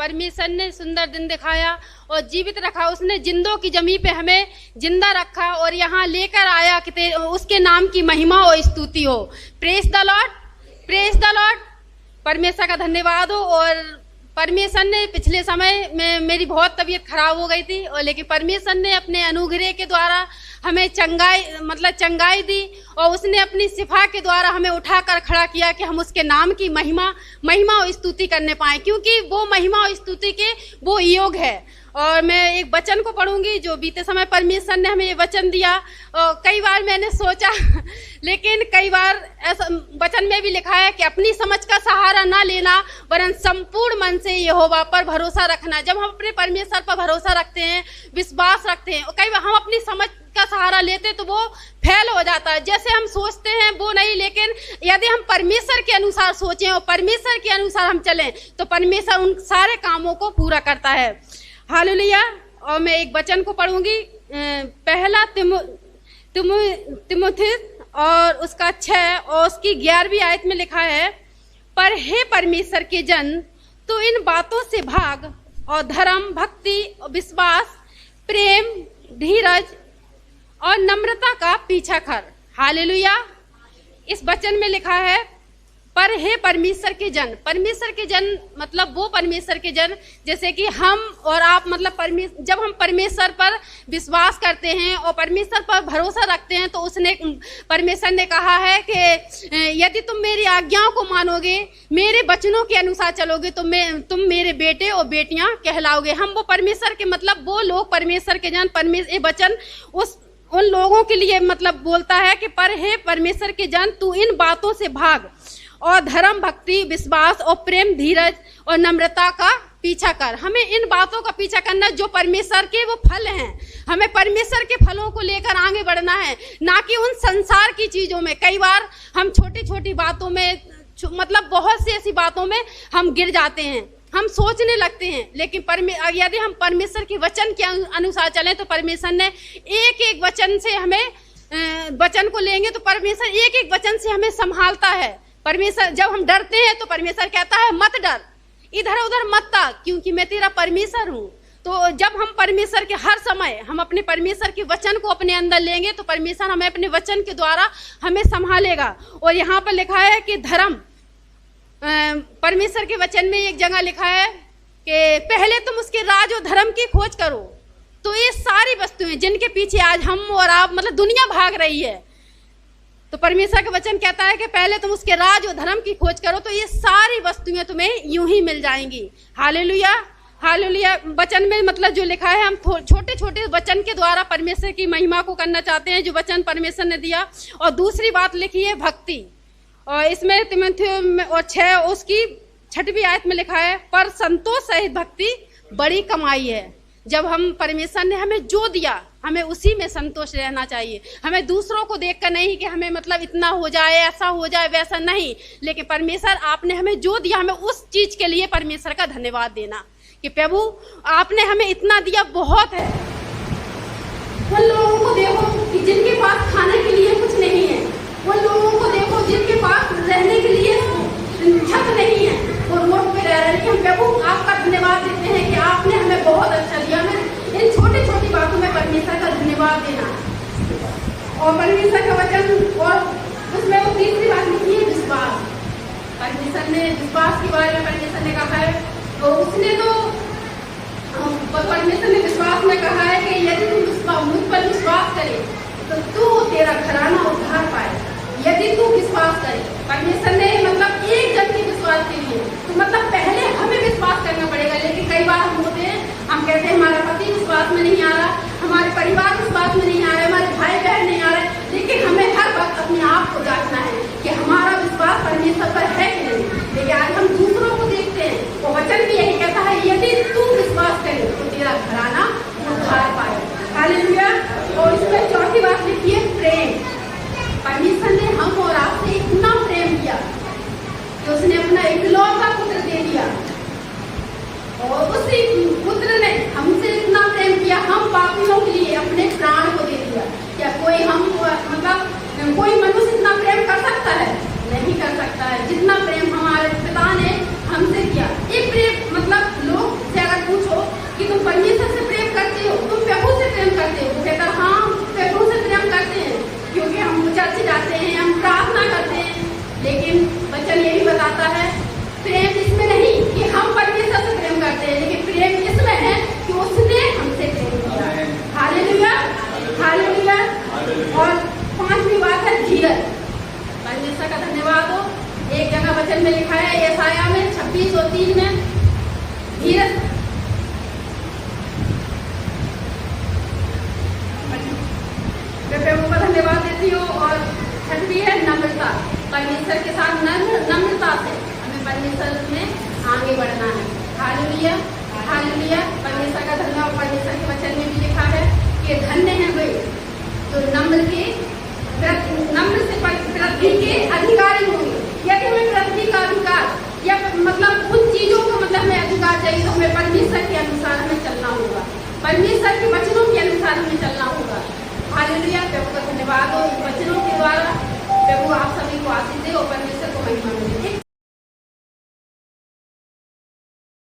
परमेश्वर ने सुंदर दिन दिखाया और जीवित रखा। उसने जिंदों की जमीन पे हमें जिंदा रखा और यहाँ लेकर आया कि उसके नाम की महिमा और स्तुति हो। Praise the Lord, praise the Lord. परमेश्वर का धन्यवाद हो। और परमेश्वर ने पिछले समय में मेरी बहुत तबीयत खराब हो गई थी और लेकिन परमेश्वर ने अपने अनुग्रह के द्वारा हमें चंगाई दी और उसने अपनी शिफा के द्वारा हमें उठाकर खड़ा किया कि हम उसके नाम की महिमा और स्तुति करने पाए, क्योंकि वो महिमा और स्तुति के वो योग है। और मैं एक वचन को पढ़ूंगी जो बीते समय परमेश्वर ने हमें ये वचन दिया। और कई बार मैंने सोचा लेकिन कई बार ऐसा वचन में भी लिखा है कि अपनी समझ का सहारा ना लेना वरन संपूर्ण मन से यहोवा पर भरोसा रखना। जब हम अपने परमेश्वर पर भरोसा रखते हैं, विश्वास रखते हैं, और कई बार हम अपनी समझ का सहारा लेते तो वो फेल हो जाता है। जैसे हम सोचते हैं वो नहीं, लेकिन यदि हम परमेश्वर के अनुसार सोचें और परमेश्वर के अनुसार हम चलें तो परमेश्वर उन सारे कामों को पूरा करता है। हालेलुया। और मैं एक वचन को पढ़ूंगी, पहला तिमुथियुस और उसका 6 और उसकी 11वीं आयत में लिखा है, पर हे परमेश्वर के जन, तो इन बातों से भाग और धर्म, भक्ति, विश्वास, प्रेम, धीरज और नम्रता का पीछा कर। हालेलुया। इस वचन में लिखा है, पर हे परमेश्वर के जन। परमेश्वर के जन मतलब वो परमेश्वर के जन जैसे कि हम और आप, मतलब जब हम परमेश्वर पर विश्वास करते हैं और परमेश्वर पर भरोसा रखते हैं तो परमेश्वर ने कहा है कि यदि तुम मेरी आज्ञाओं को मानोगे, मेरे वचनों के अनुसार चलोगे तो तुम मेरे बेटे और बेटियां कहलाओगे। हम वो परमेश्वर के मतलब वो लोग परमेश्वर के जन, ये वचन उन लोगों के लिए मतलब बोलता है कि पर हे परमेश्वर के जन, तू इन बातों से भाग और धर्म, भक्ति, विश्वास और प्रेम, धीरज और नम्रता का पीछा कर। हमें इन बातों का पीछा करना जो परमेश्वर के वो फल हैं। हमें परमेश्वर के फलों को लेकर आगे बढ़ना है, ना कि उन संसार की चीजों में। कई बार हम छोटी छोटी बातों में मतलब बहुत सी ऐसी बातों में हम गिर जाते हैं, हम सोचने लगते हैं। लेकिन यदि हम परमेश्वर के वचन के अनुसार चलें तो परमेश्वर ने एक एक वचन से हमें वचन को लेंगे तो परमेश्वर एक एक वचन से हमें संभालता है। परमेश्वर जब हम डरते हैं तो परमेश्वर कहता है मत डर, इधर उधर मत ताक, क्योंकि मैं तेरा परमेश्वर हूँ। तो जब हम परमेश्वर के हर समय हम अपने परमेश्वर के वचन को अपने अंदर लेंगे तो परमेश्वर हमें अपने वचन के द्वारा हमें संभालेगा। और यहाँ पर लिखा है कि धर्म, परमेश्वर के वचन में एक जगह लिखा है कि पहले तुम उसके राज और धर्म की खोज करो। तो ये सारी वस्तुएं जिनके पीछे आज हम और आप मतलब दुनिया भाग रही है, तो परमेश्वर का वचन कहता है कि पहले तुम उसके राज और धर्म की खोज करो तो ये सारी वस्तुएं तुम्हें यूं ही मिल जाएंगी। Hallelujah, hallelujah. वचन में मतलब जो लिखा है, हम छोटे छोटे वचन के द्वारा परमेश्वर की महिमा को करना चाहते हैं जो वचन परमेश्वर ने दिया। और दूसरी बात लिखी है भक्ति, और इसमें तिमुथियुस और 6 उसकी 6वीं आयत में लिखा है, पर संतोष सहित भक्ति बड़ी कमाई है। जब हम परमेश्वर ने हमें जो दिया हमें उसी में संतोष रहना चाहिए। हमें दूसरों को देखकर नहीं कि हमें मतलब इतना हो जाए, ऐसा हो जाए, वैसा नहीं, लेकिन परमेश्वर आपने हमें जो दिया हमें उस चीज के लिए परमेश्वर का धन्यवाद देना कि प्रभु आपने हमें इतना दिया, बहुत है। उन लोगों को देखो कि जिनके पास खाने के लिए कुछ नहीं है, उन लोगों को देखो जिनके पास रहने के लिए छत नहीं है, वो रोड पे रह रहे हैं। हम प्रभु आपका धन्यवाद देते हैं कि आपने हमें बहुत अच्छा दिया। हमें इन छोटी छोटी बातों में परमेश्वर का धन्यवाद देना। और परमेश्वर का वचन और उसमें वो तीसरी बात लिखी है विश्वास। परमेश्वर ने विश्वास के बारे में परमेश्वर ने कहा है, तो उसने तो परमेश्वर ने विश्वास में कहा है कि यदि तुम मुझ पर विश्वास करे तो तू तेरा घराना उद्धार पाए। यदि तू विश्वास करे, परमेश्वर ने मतलब एक जन के विश्वास के लिए तो मतलब पहले हमें विश्वास करना पड़ेगा। लेकिन कई बार हम होते हैं, हम कहते हैं हमारा पति विश्वास में नहीं आ रहा, हमारे परिवार विश्वास में नहीं आ रहा, हमारे भाई बहन नहीं आ रहे। लेकिन हमें हर वक्त अपने आप को जांचना है कि हमारा विश्वास परमेश्वर पर है कि नहीं। लेकिन आज हम दूसरों को देखते हैं, वो वचन भी यही कहता है, यदि तू विश्वास करे तो तेरा घराना उद्धार पाए। हालेलुया। और इसमें चौथी बात लिखी है प्रेम। परमेश्वर ने हम और आपसे इतना प्रेम किया कि उसने अपना इकलौता पुत्र दे दिया, और उसी पुत्र ने हमसे इतना प्रेम किया, हम पापियों के लिए अपने प्राण को दे दिया। क्या कोई हम वचन में लिखा है यशायाह में 26:3 में, धीरज प्रभु को धन्यवाद देती हूँ। और छठवीं है नम्रता। परमेश्वर के साथ नम्रता से हमें परमेश्वर में आगे बढ़ना है। Hallelujah, hallelujah. परमेश्वर का धन्यवाद। परमेश्वर के वचन में भी लिखा है कि धन्य है वे जो नम्र के